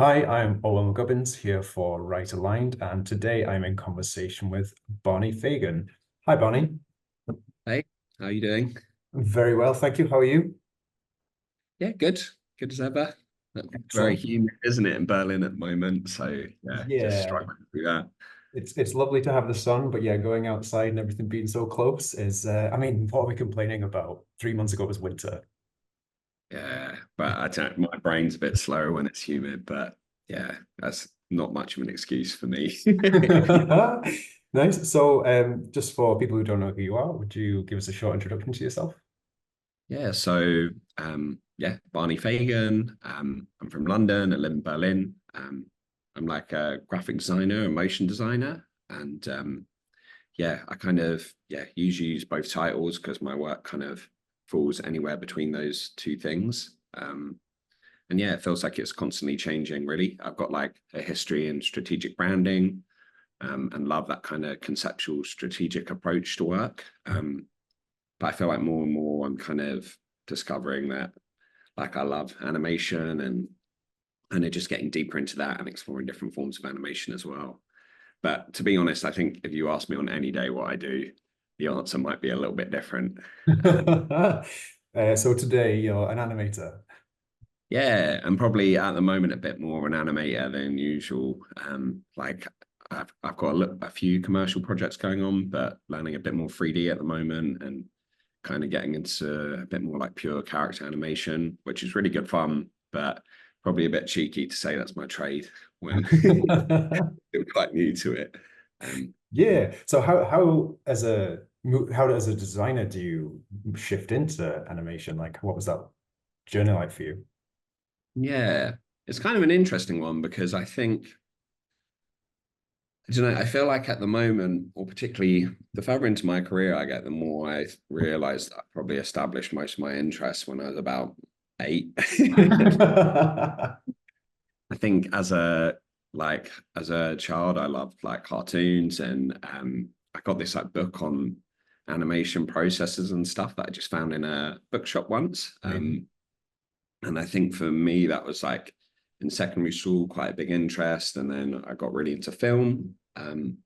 Hi, I'm Owen Gubbins here for Right Aligned, and today I'm in conversation with Barney Fagan. Hi, Barney. Hey, how you doing? Very well, thank you. How are you? Yeah, good. Good as ever. Very Excellent. humid, isn't it, in Berlin at the moment? So yeah, just Yeah, struggling through that. it's lovely to have the sun, but yeah, going outside and everything being so close is, I mean, what are we complaining about? 3 months ago was winter. Yeah, but I don't, my brain's a bit slower when it's humid, but yeah, that's not much of an excuse for me. Nice. So, just for people who don't know who you are, would you give us a short introduction to yourself? Yeah, so yeah, Barney Fagan. I'm from London. I live in Berlin. I'm like a graphic designer, a motion designer, and yeah, I kind of usually use both titles because my work kind of falls anywhere between those two things. And yeah, it feels like it's constantly changing, really. I've got like a history in strategic branding, and love that kind of conceptual strategic approach to work. But I feel like more and more I'm kind of discovering that like I love animation and just getting deeper into that and exploring different forms of animation as well. But to be honest, I think if you ask me on any day what I do, the answer might be a little bit different. Um, So today you're an animator. yeah, and probably at the moment a bit more of an animator than usual. Like I've got a few commercial projects going on, but learning a bit more 3D at the moment and kind of getting into a bit more like pure character animation, which is really good fun, but probably a bit cheeky to say that's my trade when I'm quite new to it. Um, Yeah. So how as a designer do you shift into animation? Like what was that journey like for you? Yeah, it's kind of an interesting one because I don't know, I feel like at the moment, or particularly the further into my career I get, the more I realize that I probably established most of my interests when I was about 8. I think as a child, I loved like cartoons and I got this like book on animation processes and stuff that I just found in a bookshop once. Amazing. And I think for me, that was like in secondary school, quite a big interest. And then I got really into film. And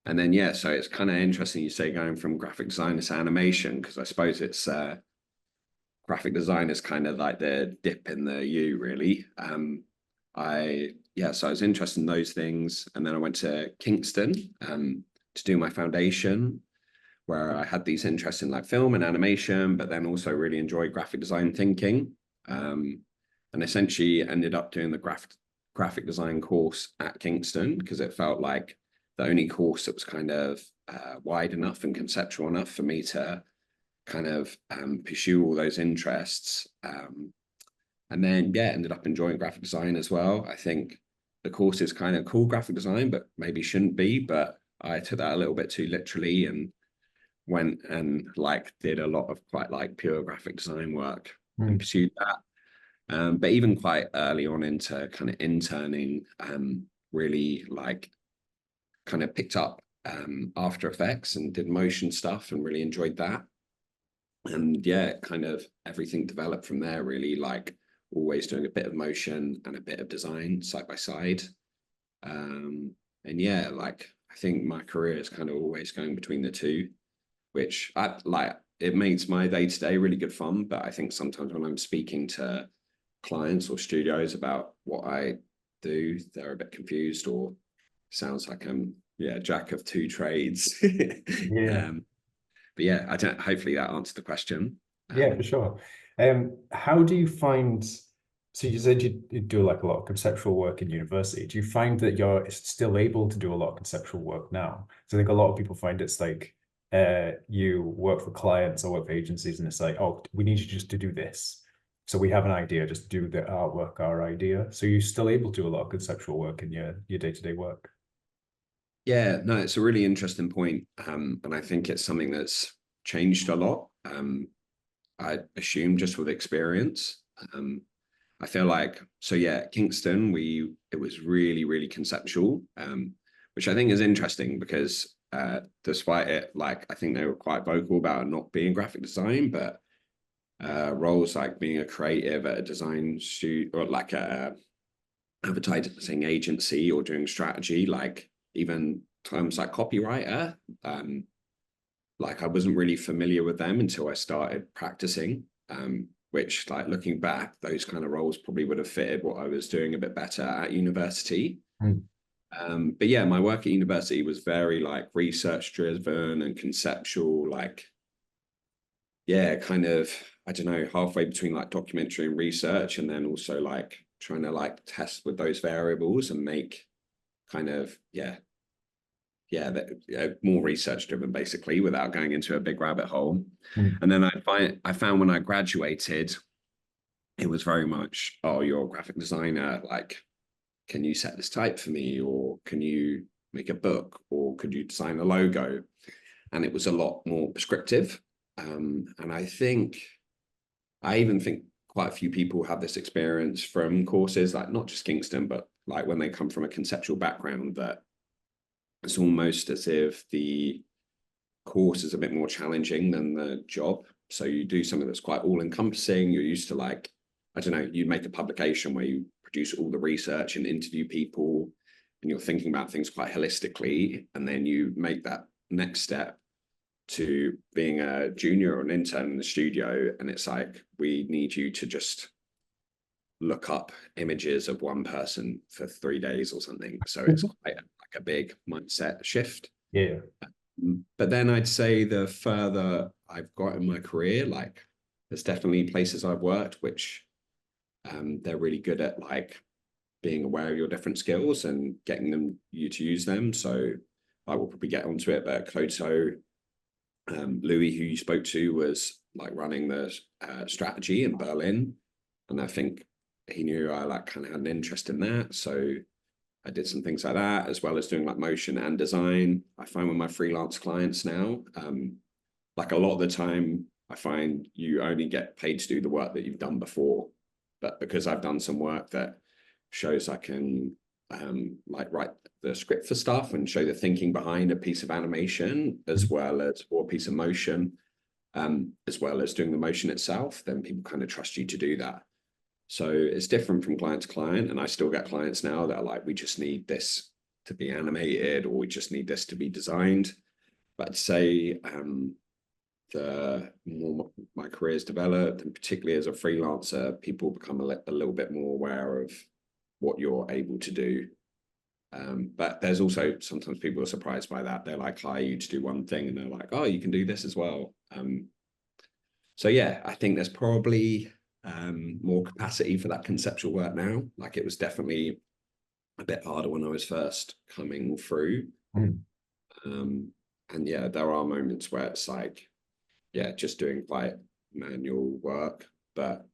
then, yeah, so it's kind of interesting you say going from graphic design to animation, because I suppose it's graphic design is kind of like the dip in the U, really. So I was interested in those things. And then I went to Kingston to do my foundation, where I had these interests in like film and animation, but then also really enjoyed graphic design thinking. Um, and essentially ended up doing the graphic design course at Kingston because it felt like the only course that was kind of wide enough and conceptual enough for me to kind of pursue all those interests. And then, yeah, ended up enjoying graphic design as well. I think the course is kind of cool graphic design, but maybe shouldn't be. But I took that a little bit too literally and went and like did a lot of quite like pure graphic design work and Hmm. pursued that. But even quite early on into kind of interning, really like kind of picked up After Effects and did motion stuff and really enjoyed that. And yeah, kind of everything developed from there, really like always doing a bit of motion and a bit of design side by side. Um, and yeah, like I think my career is kind of always going between the two, which I like it makes my day to day really good fun. But I think sometimes when I'm speaking to clients or studios about what I do, they're a bit confused or sounds like I'm jack of two trades. Yeah. um, but yeah, I don't. Hopefully that answered the question. Yeah, for sure. How do you find, so you said you do like a lot of conceptual work in university. Do you find that you're still able to do a lot of conceptual work now? So I think a lot of people find it's like you work for clients or work for agencies and it's like, oh, we need you just to do this. So we have an idea, just do the artwork, our idea. So you're still able to do a lot of conceptual work in your day-to-day work. Yeah, no, it's a really interesting point, and I think it's something that's changed a lot. I assume just with experience. Um, I feel like yeah, Kingston, it was really conceptual, which I think is interesting because despite it, like I think they were quite vocal about not being graphic design, but roles like being a creative at a design shoot or like advertising agency or doing strategy, like even terms like copywriter, like I wasn't really familiar with them until I started practicing, which like looking back, those kind of roles probably would have fitted what I was doing a bit better at university. Mm. But yeah, my work at university was very like research driven and conceptual, like, yeah, kind of, I don't know, halfway between like documentary and research, and then also like trying to like test with those variables and make kind of, more research driven basically without going into a big rabbit hole. Mm. And then I found when I graduated, it was very much, oh, you're a graphic designer, like, can you set this type for me, or can you make a book, or could you design a logo? And it was a lot more prescriptive. And I even think quite a few people have this experience from courses, like not just Kingston, but like when they come from a conceptual background, that it's almost as if the course is a bit more challenging than the job. So you do something that's quite all encompassing. You're used to like, I don't know, you make a publication where you produce all the research and interview people, and you're thinking about things quite holistically. And then you make that next step to being a junior or an intern in the studio. And it's like, we need you to just look up images of one person for 3 days or something. So it's quite like a big mindset shift. Yeah. But then I'd say the further I've got in my career, like there's definitely places I've worked which they're really good at like being aware of your different skills and getting you to use them. So I will probably get onto it, but Cloto, Louis, who you spoke to, was like running the strategy in Berlin, and I think he knew I like kind of had an interest in that. So I did some things like that, as well as doing like motion and design. I find with my freelance clients now, like a lot of the time, I find you only get paid to do the work that you've done before. But because I've done some work that shows I can like write the script for stuff and show the thinking behind a piece of animation, as well as, or a piece of motion, as well as doing the motion itself, then people kind of trust you to do that. So it's different from client to client. And I still get clients now that are like, we just need this to be animated, or we just need this to be designed. But I'd say the more my career's developed, and particularly as a freelancer, people become a little bit more aware of what you're able to do. But there's also sometimes people are surprised by that. They're like, hire you to do one thing, and they're like, oh, you can do this as well. So yeah, I think there's probably more capacity for that conceptual work now. Like it was definitely a bit harder when I was first coming through. Mm. And yeah, there are moments where it's like, yeah, just doing quite manual work, but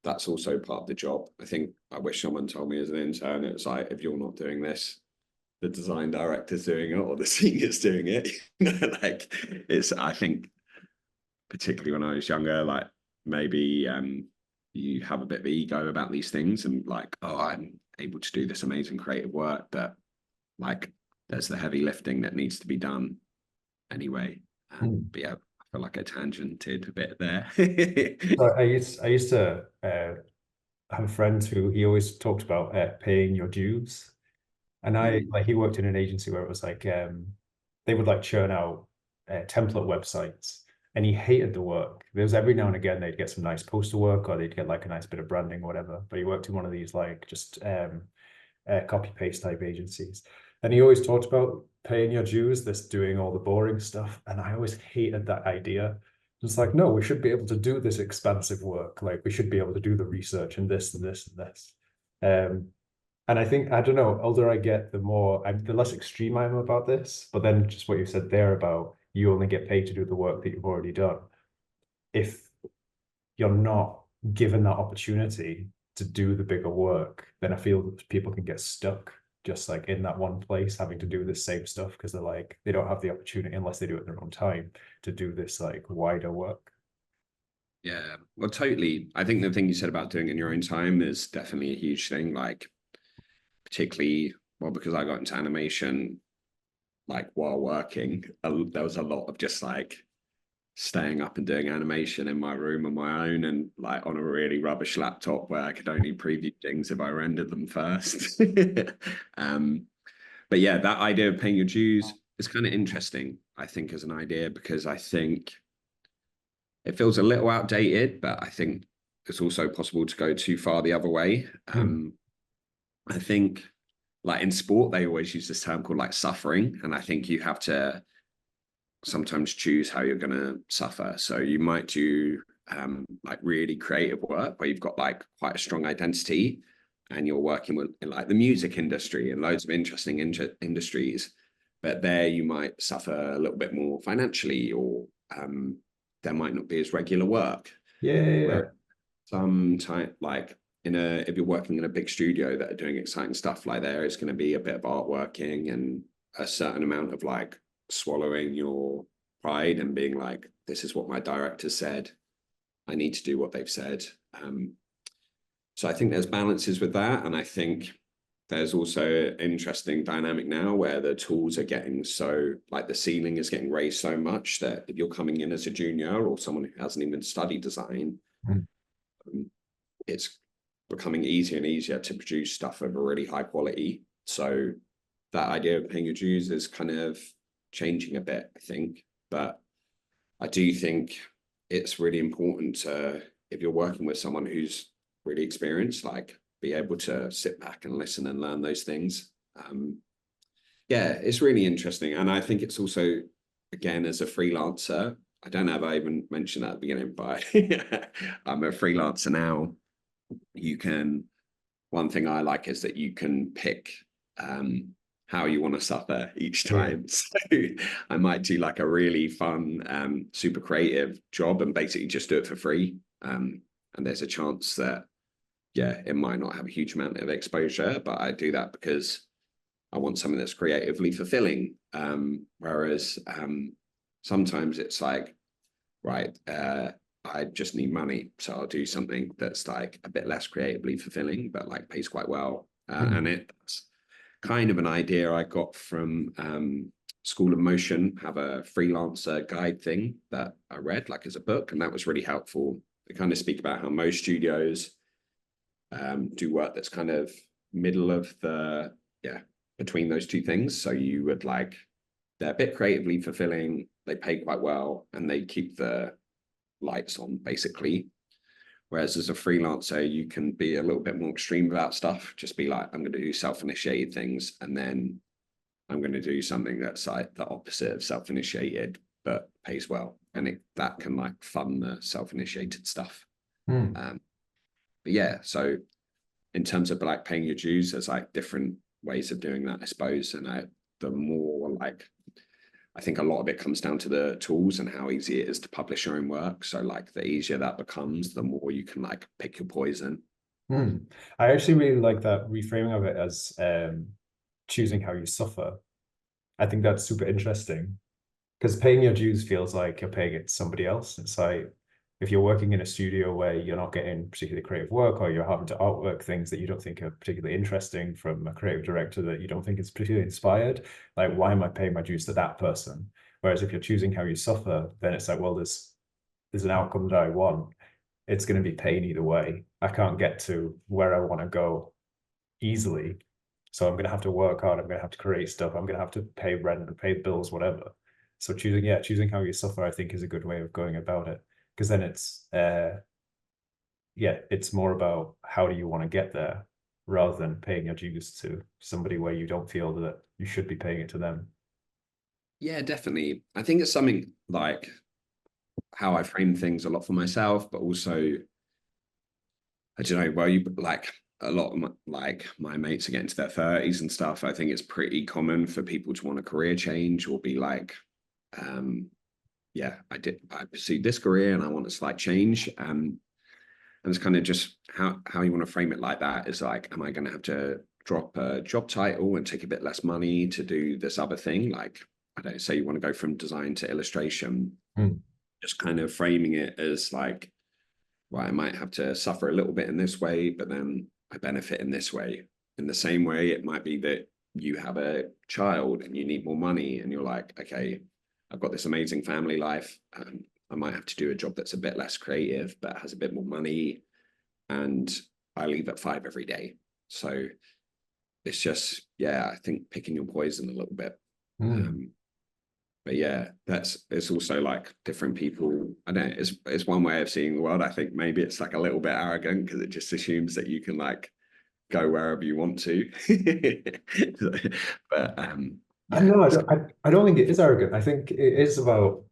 that's also part of the job. I think I wish someone told me as an intern, it was like, if you're not doing this, the design director's doing it or the senior's doing it. Like it's, I think, particularly when I was younger, like maybe you have a bit of ego about these things and like, oh, I'm able to do this amazing creative work, but like there's the heavy lifting that needs to be done anyway. But yeah, I feel like I tangented a bit there. So I used to have a friend who he always talked about paying your dues. And he worked in an agency where it was like they would like churn out template websites, and he hated the work. There was every now and again they'd get some nice poster work, or they'd get like a nice bit of branding or whatever. But he worked in one of these like just copy paste type agencies, and he always talked about paying your dues, this doing all the boring stuff. And I always hated that idea. It's like, no, we should be able to do this expansive work. Like we should be able to do the research and this and this and this. And I think, I don't know, older I get, the less extreme I am about this. But then just what you said there about you only get paid to do the work that you've already done. If you're not given that opportunity to do the bigger work, then I feel that people can get stuck just like in that one place having to do the same stuff because they're like, they don't have the opportunity unless they do it in their own time to do this like wider work. Yeah, well, totally. I think the thing you said about doing it in your own time is definitely a huge thing. Like, particularly, well, because I got into animation, like while working, there was a lot of just like staying up and doing animation in my room on my own, and like on a really rubbish laptop where I could only preview things if I rendered them first. But yeah, that idea of paying your dues is kind of interesting, I think, as an idea, because I think it feels a little outdated, but I think it's also possible to go too far the other way. Mm. I think like in sport, they always use this term called like suffering. And I think you have to sometimes choose how you're going to suffer. So you might do like really creative work where you've got like quite a strong identity and you're working with in like the music industry and loads of interesting industries. But there you might suffer a little bit more financially, or there might not be as regular work. Yeah, yeah, yeah. Where some type like if you're working in a big studio that are doing exciting stuff like there, it's going to be a bit of artworking and a certain amount of like swallowing your pride and being like, this is what my director said, I need to do what they've said. So I think there's balances with that, and I think there's also an interesting dynamic now where the tools are getting so like the ceiling is getting raised so much that if you're coming in as a junior or someone who hasn't even studied design, Mm. it's becoming easier and easier to produce stuff of a really high quality. So that idea of paying your dues is kind of changing a bit, I think. But I do think it's really important to, if you're working with someone who's really experienced, like be able to sit back and listen and learn those things. Yeah, it's really interesting. And I think it's also, again, as a freelancer, I don't know if I even mentioned that at the beginning, but I'm a freelancer now. You can, one thing I like is that you can pick how you want to suffer each Yeah. time. So I might do like a really fun, super creative job and basically just do it for free. And there's a chance that, yeah, it might not have a huge amount of exposure, but I do that because I want something that's creatively fulfilling. Whereas sometimes it's like, right, I just need money, so I'll do something that's like a bit less creatively fulfilling, but like pays quite well. And it's kind of an idea I got from School of Motion, have a freelancer guide thing that I read like as a book, and that was really helpful. They kind of speak about how most studios do work that's kind of middle of the, yeah, between those two things. So you would like, they're a bit creatively fulfilling, they pay quite well, and they keep the lights on basically. Whereas as a freelancer, you can be a little bit more extreme about stuff. Just be like, I'm going to do self-initiated things, and then I'm going to do something that's like the opposite of self-initiated, but pays well. And that can like fund the self-initiated stuff. Mm. But yeah, so in terms of like paying your dues, there's like different ways of doing that, I suppose. And the more like, I think a lot of it comes down to the tools and how easy it is to publish your own work. So like the easier that becomes, the more you can like pick your poison. I actually really like that reframing of it as choosing how you suffer. I think that's super interesting because paying your dues feels like you're paying it to somebody else. It's like if you're working in a studio where you're not getting particularly creative work, or you're having to artwork things that you don't think are particularly interesting from a creative director that you don't think is particularly inspired, like why am I paying my dues to that person? Whereas if you're choosing how you suffer, then it's like, well, there's an outcome that I want. It's going to be pain either way. I can't get to where I want to go easily. So I'm going to have to work hard. I'm going to have to create stuff. I'm going to have to pay rent and pay bills, whatever. So choosing how you suffer, I think, is a good way of going about it. Because then it's more about how do you want to get there rather than paying your dues to somebody where you don't feel that you should be paying it to them. Yeah, definitely. I think it's something like how I frame things a lot for myself, but also, I don't know, well, you like a lot of my mates are getting to their 30s and stuff. I think it's pretty common for people to want a career change or be like, yeah, I pursued this career and I want a slight change. And it's kind of just how you want to frame it like that is like, am I going to have to drop a job title and take a bit less money to do this other thing? Like, I don't say you want to go from design to illustration, Mm. just kind of framing it as like, well, I might have to suffer a little bit in this way, but then I benefit in this way. In the same way, it might be that you have a child and you need more money and you're like, okay, I've got this amazing family life. I'm I might have to do a job that's a bit less creative, but has a bit more money. And I leave at 5 every day. So it's just, yeah, I think picking your poison a little bit. Mm. But yeah, it's also like different people. I don't know, it's one way of seeing the world. I think maybe it's like a little bit arrogant because it just assumes that you can like go wherever you want to. But I yeah, know, I don't think it is arrogant. I think it is about,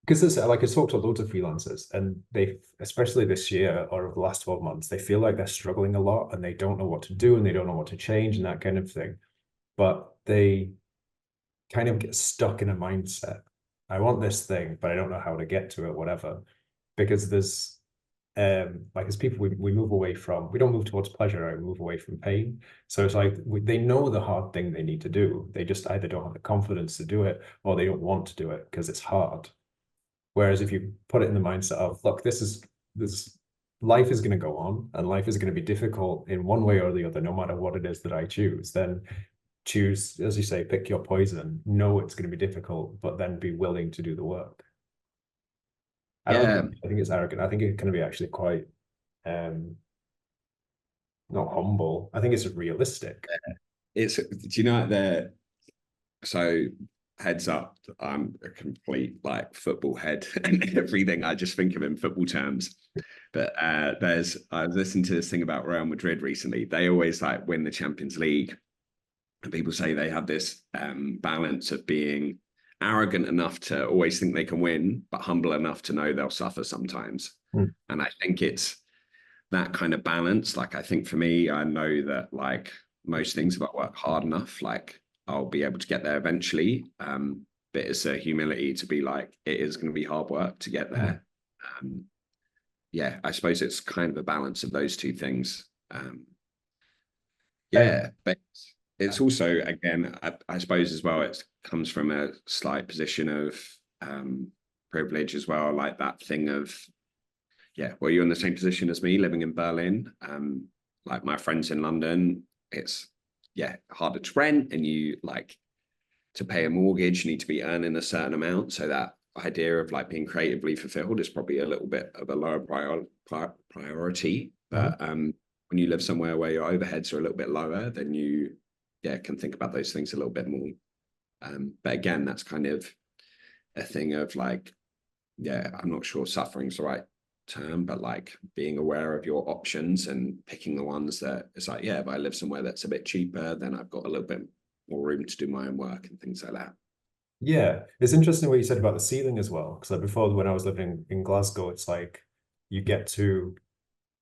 because there's like I talked to loads of freelancers and they, especially this year or over the last 12 months, they feel like they're struggling a lot and they don't know what to do and they don't know what to change and that kind of thing. But they kind of get stuck in a mindset. I want this thing, but I don't know how to get to it, whatever. Because there's like as people we move away from, we don't move towards pleasure, I move away from pain. So it's like they know the hard thing they need to do. They just either don't have the confidence to do it or they don't want to do it because it's hard. Whereas if you put it in the mindset of, look, this life is going to go on and life is going to be difficult in one way or the other, no matter what it is that I choose, then choose, as you say, pick your poison, know it's going to be difficult, but then be willing to do the work. yeah, I think it's arrogant. I think it can be actually quite um not humble. I think it's realistic. it's, do you know there? So heads up, I'm a complete like football head and everything. I just think of in football terms. But I was listening to this thing about Real Madrid recently. They always like win the Champions League, and people say they have this balance of being arrogant enough to always think they can win, but humble enough to know they'll suffer sometimes. Mm. And I think it's that kind of balance. Like I think for me, I know that like most things, if I work hard enough, like I'll be able to get there eventually. But it's a humility to be like, it is going to be hard work to get Mm. there. Yeah, I suppose it's kind of a balance of those two things. Um, Yeah, but it's also, again, I suppose as well, it comes from a slight position of privilege as well, like that thing of, yeah, well, you're in the same position as me living in Berlin. Like my friends in London, it's, yeah, harder to rent and you like to pay a mortgage, you need to be earning a certain amount. So that idea of like being creatively fulfilled is probably a little bit of a lower priority. mhm. But when you live somewhere where your overheads are a little bit lower, then you, yeah, can think about those things a little bit more. But again, that's kind of a thing of like, yeah, I'm not sure suffering's the right term, but like being aware of your options and picking the ones that it's like, yeah, if I live somewhere that's a bit cheaper, then I've got a little bit more room to do my own work and things like that. Yeah, it's interesting what you said about the ceiling as well. Because like before, when I was living in Glasgow, it's like you get to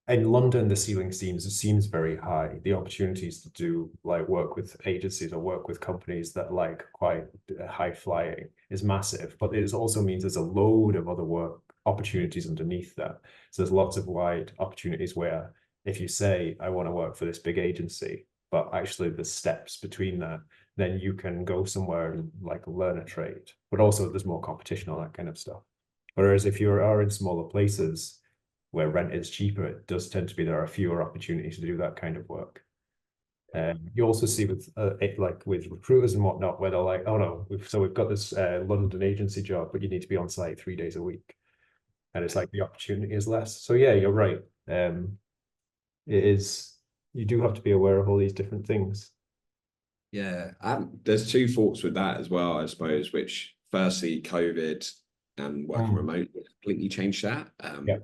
in London, the ceiling seems very high. The opportunities to do like work with agencies or work with companies that like quite high flying is massive. But it also means there's a load of other work opportunities underneath that. So there's lots of wide opportunities where if you say I want to work for this big agency, but actually the steps between that, then you can go somewhere and like learn a trade. But also there's more competition on that kind of stuff. Whereas if you are in smaller places where rent is cheaper, it does tend to be there are fewer opportunities to do that kind of work. You also see with like with recruiters and whatnot, where they're like, "Oh no, we've got this London agency job, but you need to be on site 3 days a week," and it's like the opportunity is less. So yeah, you're right. It is. You do have to be aware of all these different things. Yeah, there's two thoughts with that as well, I suppose, which firstly, COVID and working Mm. remote completely changed that. Yeah.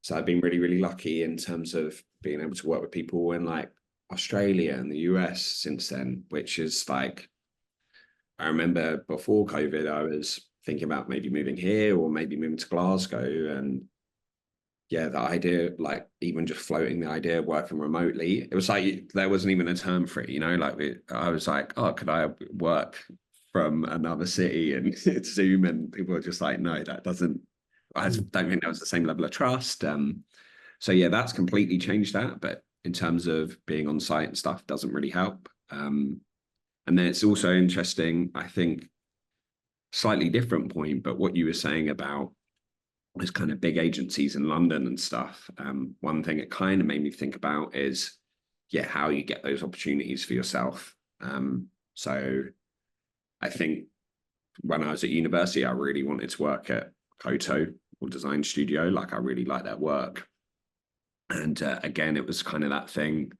So I've been really, really lucky in terms of being able to work with people in like Australia and the US since then, which is like, I remember before COVID, I was thinking about maybe moving here or maybe moving to Glasgow. And yeah, the idea, like even just floating the idea of working remotely, it was like there wasn't even a term for it, you know, like I was like, oh, could I work from another city and Zoom? And people were just like, no, that doesn't, I Mm. don't think there was the same level of trust. So yeah, that's completely changed that. But in terms of being on site and stuff, doesn't really help. And then it's also interesting, I think, slightly different point, but what you were saying about those kind of big agencies in London and stuff. One thing it kind of made me think about is, yeah, how you get those opportunities for yourself. So I think when I was at university, I really wanted to work at Koto or design studio. Like I really like their work. And again, it was kind of that thing.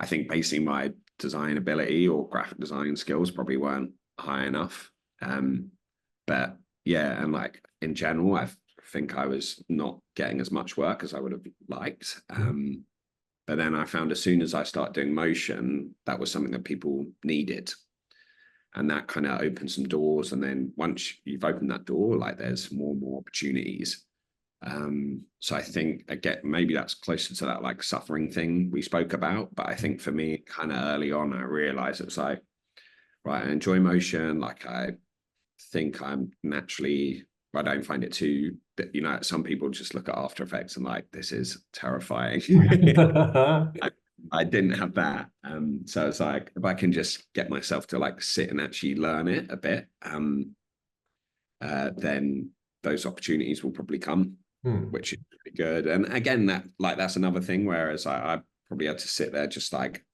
I think basically my design ability or graphic design skills probably weren't high enough. But yeah, and like in general, I think I was not getting as much work as I would have liked. But then I found as soon as I started doing motion, that was something that people needed. And that kind of opened some doors. And then once you've opened that door, like there's more and more opportunities. So I think again, maybe that's closer to that like suffering thing we spoke about. But I think for me, kind of early on, I realized it was like, right, I enjoy motion. Like I think I'm naturally, I don't find it too, you know, some people just look at After Effects and like, this is terrifying. I didn't have that. So it's like, if I can just get myself to like sit and actually learn it a bit, then those opportunities will probably come, which is pretty good. And again, that's another thing, whereas I probably had to sit there just like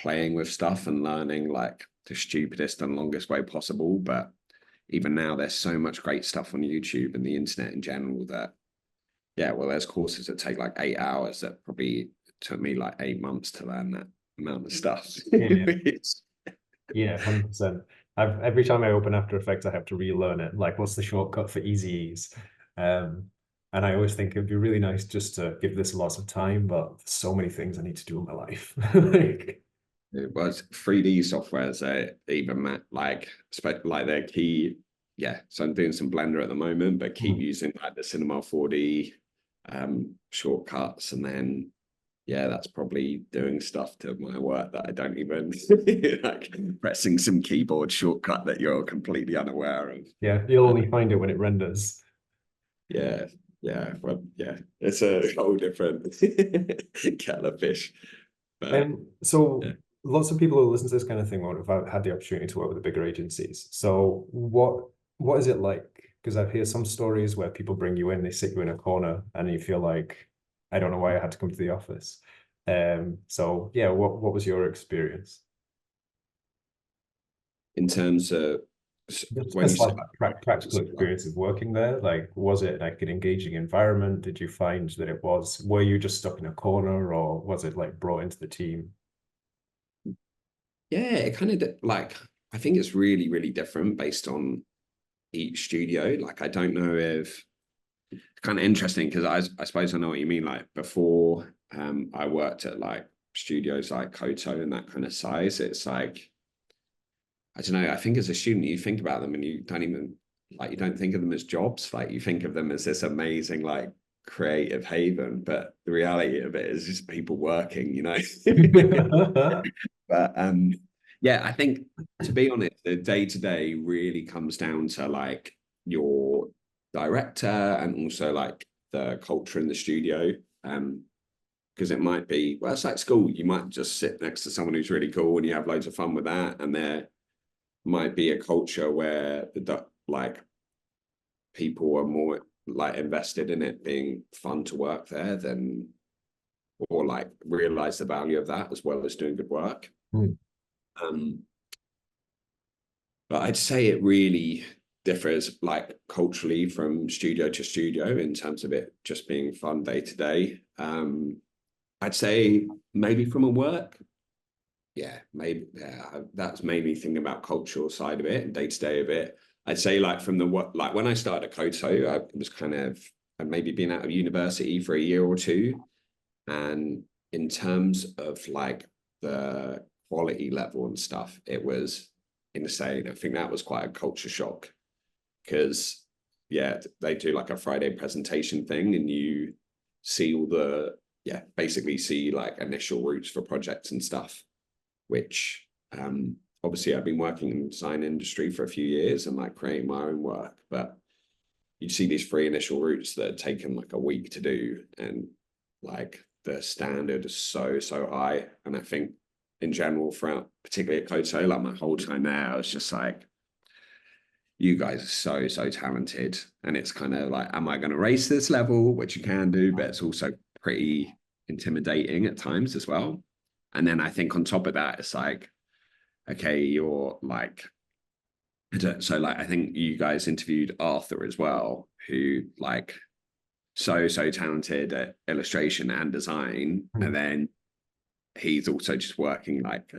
playing with stuff and learning like the stupidest and longest way possible. But even now, there's so much great stuff on YouTube and the internet in general that, yeah, well, there's courses that take like 8 hours that probably took me like 8 months to learn that amount of stuff. Yeah. Yeah, 100%. Every time I open After Effects, I have to relearn it. Like, what's the shortcut for easy ease? And I always think it'd be really nice just to give this lots of time, but there's so many things I need to do in my life. Like, It was 3D softwares, even like their key. Yeah, so I'm doing some Blender at the moment, but keep using like the Cinema 4D shortcuts, and then yeah, that's probably doing stuff to my work that I don't even like pressing some keyboard shortcut that you're completely unaware of. yeah, you'll only find it when it renders. Yeah, well, yeah, it's a whole different kettle of fish. But So yeah. lots of people who listen to this kind of thing won't have had the opportunity to work with the bigger agencies. So what is it like? Because I've heard some stories where people bring you in, they sit you in a corner, and you feel like, I don't know why I had to come to the office. So yeah, what was your experience? In terms of when you Just say like practical experience of working there, like was it like an engaging environment? Did you find that it was, were you just stuck in a corner, or was it like brought into the team? yeah, it kind of like I think it's really, really different based on each studio. Like I don't know if it's kind of interesting because I suppose I know what you mean. Like before, I worked at like studios like Koto and that kind of size. It's like I don't know. I think as a student, you think about them and you don't even like you don't think of them as jobs. Like you think of them as this amazing like creative haven, but the reality of it is just people working, you know. But yeah, I think to be honest, the day to day really comes down to like your director and also like the culture in the studio. Because it might be, well, it's like school. You might just sit next to someone who's really cool and you have loads of fun with that. And there might be a culture where like people are more like invested in it being fun to work there than or like realize the value of that as well as doing good work. Um, but I'd say it really differs like culturally from studio to studio in terms of it just being fun day to day. I'd say maybe from a work, yeah, maybe that's maybe thinking about cultural side of it and day to day of it. I'd say like from the what like when I started at Koto, I was kind of I'd maybe been out of university for a year or two, and in terms of like the quality level and stuff, it was insane. I think that was quite a culture shock because yeah, they do like a Friday presentation thing and you see all the basically see like initial routes for projects and stuff, which obviously I've been working in the design industry for a few years and like creating my own work, but you see these 3 initial routes that are taken like a week to do, and like the standard is so high. And I think in general, throughout particularly at Koto, like my whole time there, I was just like, you guys are so talented. And it's kind of like, am I going to race this level? Which you can do, but it's also pretty intimidating at times as well. And then I think on top of that, it's like, okay, you're like, so like I think you guys interviewed Arthur as well, who like so talented at illustration and design, and then he's also just working like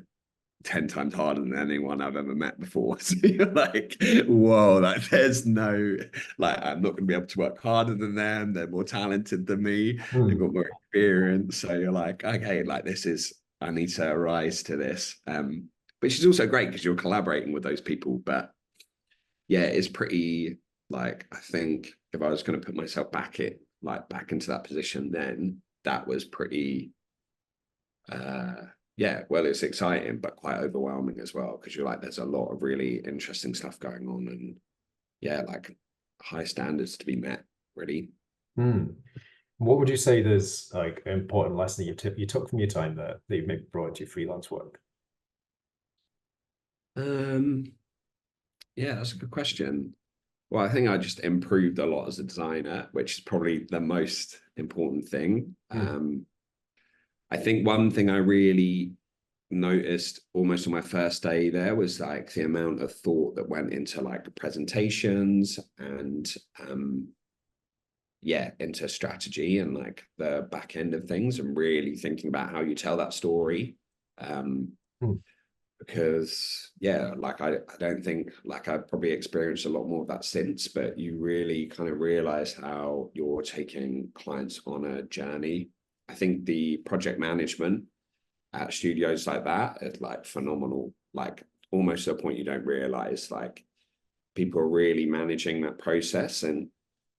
10 times harder than anyone I've ever met before. So you're like, whoa, like there's no, like, I'm not going to be able to work harder than them. They're more talented than me. They've got more experience. So you're like, okay, like I need to rise to this. Which is also great because you're collaborating with those people. But yeah, it's pretty, like, I think if I was going to put myself back into that position, then that was pretty, yeah, well, it's exciting, but quite overwhelming as well, because you're like, there's a lot of really interesting stuff going on, and yeah, like high standards to be met, really. What would you say there's like an important lesson you took from your time there that you've maybe brought into your freelance work? Yeah, that's a good question. Well, I think I just improved a lot as a designer, which is probably the most important thing. I think one thing I really noticed almost on my first day there was like the amount of thought that went into like presentations and yeah, into strategy and like the back end of things, and really thinking about how you tell that story. Because yeah, like I don't think, like, I've probably experienced a lot more of that since, but you really kind of realize how you're taking clients on a journey. I think the project management at studios like that is like phenomenal, like almost to a point you don't realize, like people are really managing that process, and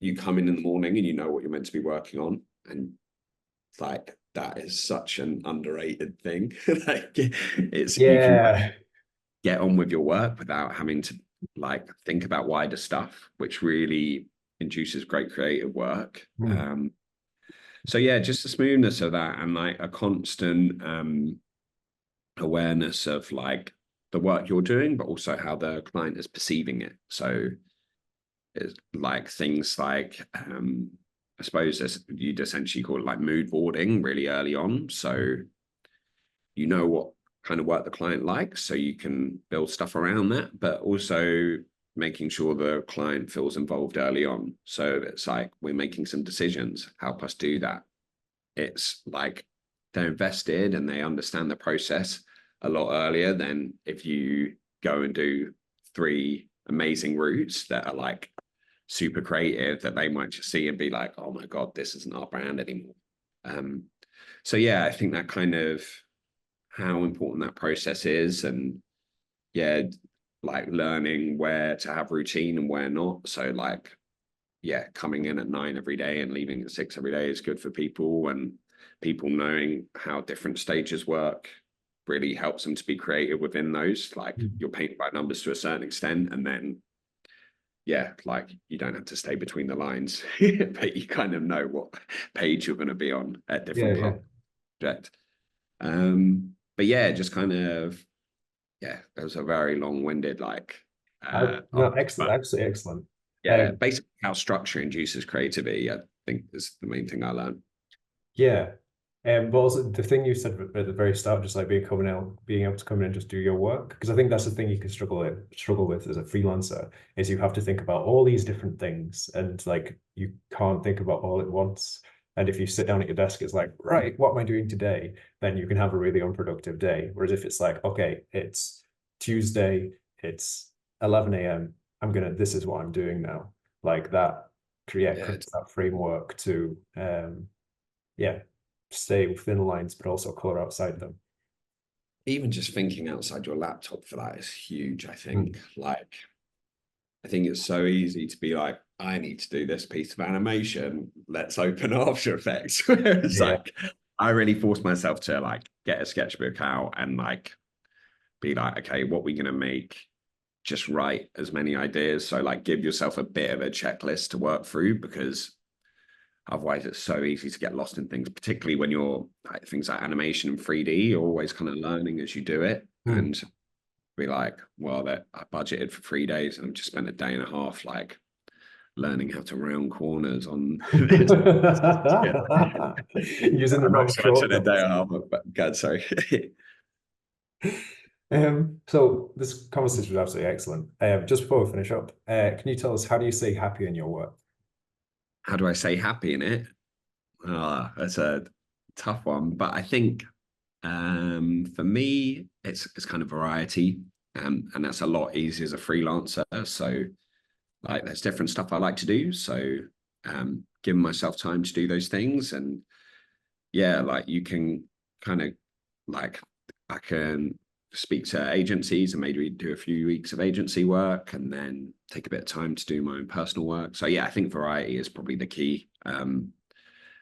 you come in the morning and you know what you're meant to be working on, and like that is such an underrated thing. Like you can get on with your work without having to like think about wider stuff, which really induces great creative work. So yeah, just the smoothness of that, and like a constant awareness of like the work you're doing, but also how the client is perceiving it. So it's like things like I suppose you'd essentially call it like mood boarding really early on. So you know what kind of work the client likes, so you can build stuff around that, but also making sure the client feels involved early on. So it's like, we're making some decisions, help us do that. It's like they're invested and they understand the process a lot earlier than if you go and do 3 amazing routes that are like super creative that they might just see and be like, oh my God, this isn't our brand anymore. So yeah, I think that kind of how important that process is, and yeah, like learning where to have routine and where not. So like, yeah, coming in at 9 every day and leaving at 6 every day is good for people, and people knowing how different stages work really helps them to be creative within those. Like you're painted by numbers to a certain extent, and then yeah, like you don't have to stay between the lines, but you kind of know what page you're going to be on at different parts of the project. But yeah, just kind of, yeah, it was a very long-winded like No, excellent, absolutely excellent. yeah, basically how structure induces creativity, I think, is the main thing I learned. Yeah. But also the thing you said at the very start, just like being able to come in and just do your work, because I think that's the thing you can struggle with as a freelancer, is you have to think about all these different things, and like you can't think about all at once. And if you sit down at your desk, it's like, right, what am I doing today? Then you can have a really unproductive day. Whereas if it's like, okay, it's Tuesday, it's 11 a.m. This is what I'm doing now. Like that creates that framework to yeah, stay within the lines, but also color outside them. Even just thinking outside your laptop for that is huge, I think. Like, I think it's so easy to be like, I need to do this piece of animation. Let's open After Effects. Whereas like, I really forced myself to like get a sketchbook out and like be like, okay, what are we going to make? Just write as many ideas. So like give yourself a bit of a checklist to work through, because otherwise it's so easy to get lost in things, particularly when you're like things like animation and 3D, you're always kind of learning as you do it. And be like, well, that I budgeted for 3 days and I've just spent a day and a half like learning how to round corners on this. Using the I'm wrong not sure I spent a day shortcuts. and a half, but God, sorry. So this conversation was absolutely excellent. Just before we finish up, can you tell us, how do you stay happy in your work? how do I say happy in it? That's a tough one, but I think for me, it's kind of variety, and that's a lot easier as a freelancer. So like, there's different stuff I like to do. So giving myself time to do those things, and yeah, like you can kind of like I can speak to agencies and maybe do a few weeks of agency work and then take a bit of time to do my own personal work. So yeah, I think variety is probably the key. And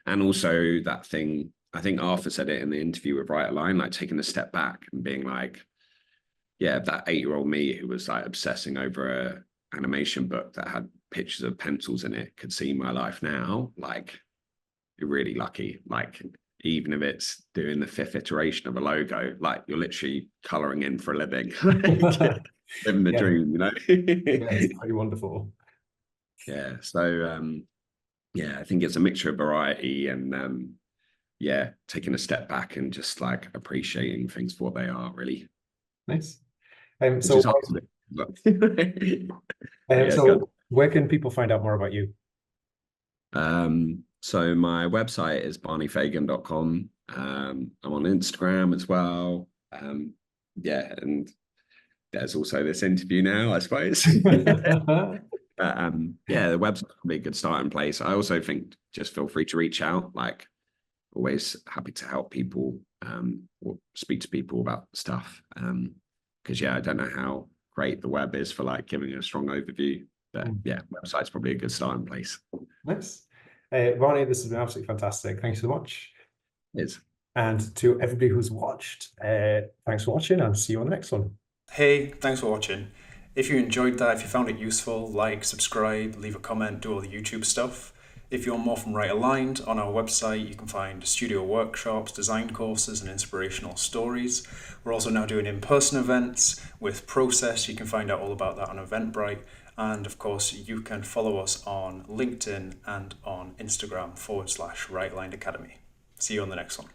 also that thing, I think Arthur said it in the interview with Right Align, like taking a step back and being like, yeah, that 8-year-old me who was like obsessing over a animation book that had pictures of pencils in it could see my life now. Like, you're really lucky. Like, even if it's doing the 5th iteration of a logo, like you're literally coloring in for a living, living the Yeah, dream, yeah, it's pretty wonderful. Yeah. So yeah, I think it's a mixture of variety and yeah, taking a step back and just like appreciating things for what they are, really. Nice. Which is hard to do. Yeah, good. So where can people find out more about you? So my website is barneyfagan.com. I'm on Instagram as well. Yeah, and there's also this interview now, I suppose. But yeah, the website's probably a good starting place. I also think just feel free to reach out. Like, always happy to help people or speak to people about stuff. Because yeah, I don't know how great the web is for like giving a strong overview. But yeah, website's probably a good starting place. Nice. Barney, this has been absolutely fantastic. Thanks so much. It is. And to everybody who's watched, thanks for watching and see you on the next one. Hey, thanks for watching. If you enjoyed that, if you found it useful, like, subscribe, leave a comment, do all the YouTube stuff. If you want more from Right Aligned, on our website you can find studio workshops, design courses, and inspirational stories. We're also now doing in-person events with Process. You can find out all about that on Eventbrite. And of course, you can follow us on LinkedIn and on Instagram /Right Aligned Academy. See you on the next one.